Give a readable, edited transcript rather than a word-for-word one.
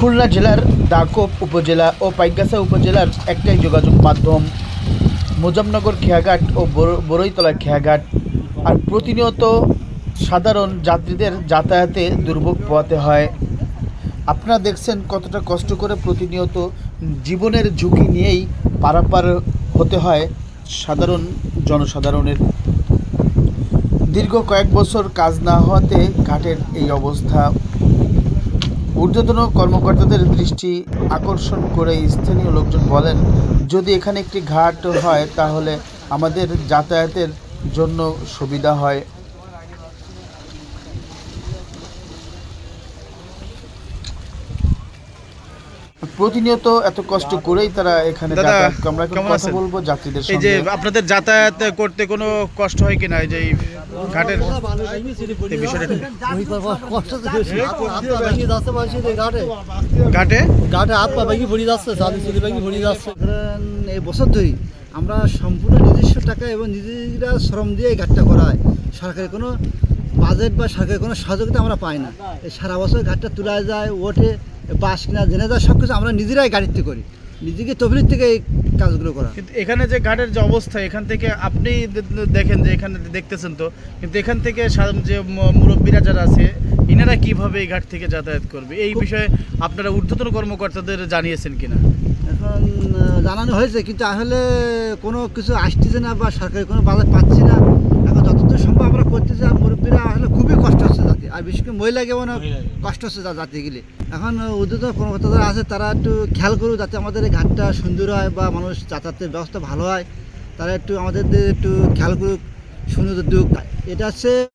খুলনা জেলার দাকোপ উপজেলা ও পাইকগাছা উপজেলার একটাই যোগাযোগ মাধ্যম মুজাফরনগর খেয়াঘাট ও বড়ইতলা খেয়াঘাট। আর প্রতিনিয়ত সাধারণ যাত্রীদের যাতায়াতে দুর্ভোগ পোহাতে হয়। আপনারা দেখছেন কতটা কষ্ট করে প্রতিনিয়ত জীবনের ঝুঁকি নিয়েই পারাপার হতে হয় সাধারণ জনসাধারণের। দীর্ঘ কয়েক বছর কাজ না হওয়াতে ঘাটের এই অবস্থা। ঊর্ধ্বতন কর্মকর্তাদের দৃষ্টি আকর্ষণ করে স্থানীয় লোকজন বলেন, যদি এখানে একটি ঘাট হয় তাহলে আমাদের যাতায়াতের জন্য সুবিধা হয়। প্রতিনিয়ত এত কষ্ট করেই তারা এখানে যাতায়াত করে। আমরা এখন কথা বলবো যাত্রীদের সঙ্গে। এই যে আপনাদের যাতায়াত করতে কোনো কষ্ট হয় কিনা এই যে ঘাটের এই বিষয়টা? ঘাটে ঘাটে হাত পা ভেঙে পড়ে যাচ্ছে, চাঁদি চুরি ভেঙে পড়ে যাচ্ছে। এই বছর ধরেই আমরা সম্পূর্ণ নিজস্ব টাকা এবং নিজেরা শ্রম দিয়ে এই ঘাটটা করা হয়। সরকারের কোনো বাজেট বা সরকারের কোনো সহযোগিতা আমরা পাই না। এই সারা বছর ঘাটটা তোলা যায়, ওঠে, বাস কিনা জেনে যায়, সব কিছু আমরা নিজেরাই গাড়িতে করি, নিজেকে তবলির থেকে এই কাজগুলো করা। কিন্তু এখানে যে ঘাটের যে অবস্থা, এখান থেকে আপনি দেখেন যে এখানে দেখতেছেন তো, কিন্তু এখান থেকে যে মুরব্বীরা যারা আছে ইনারা কিভাবে এই ঘাট থেকে যাতায়াত করবে, এই বিষয়ে আপনারা ঊর্ধ্বতন কর্মকর্তাদের জানিয়েছেন কিনা? এখন জানানো হয়েছে, কিন্তু আসলে কোনো কিছু আসতেছে না বা সরকারি কোনো বাজার পাচ্ছি না। এখন যতদূর সম্ভব আমরা করতেছি। আর মুরব্বীরা আসলে খুবই কষ্ট হচ্ছে যাতে, আর বিশেষ করে মহিলাকে মানে কষ্ট হচ্ছে যাতে গেলে। এখন ঊর্ধ্বতন কর্মকর্তারা আছে, তারা একটু খেয়াল করুক যাতে আমাদের এই ঘাটটা সুন্দর হয় বা মানুষ যাতায়াতের ব্যবস্থা ভালো হয়। তারা একটু আমাদের একটু খেয়াল করুক, সুন্দর দিক। এটা হচ্ছে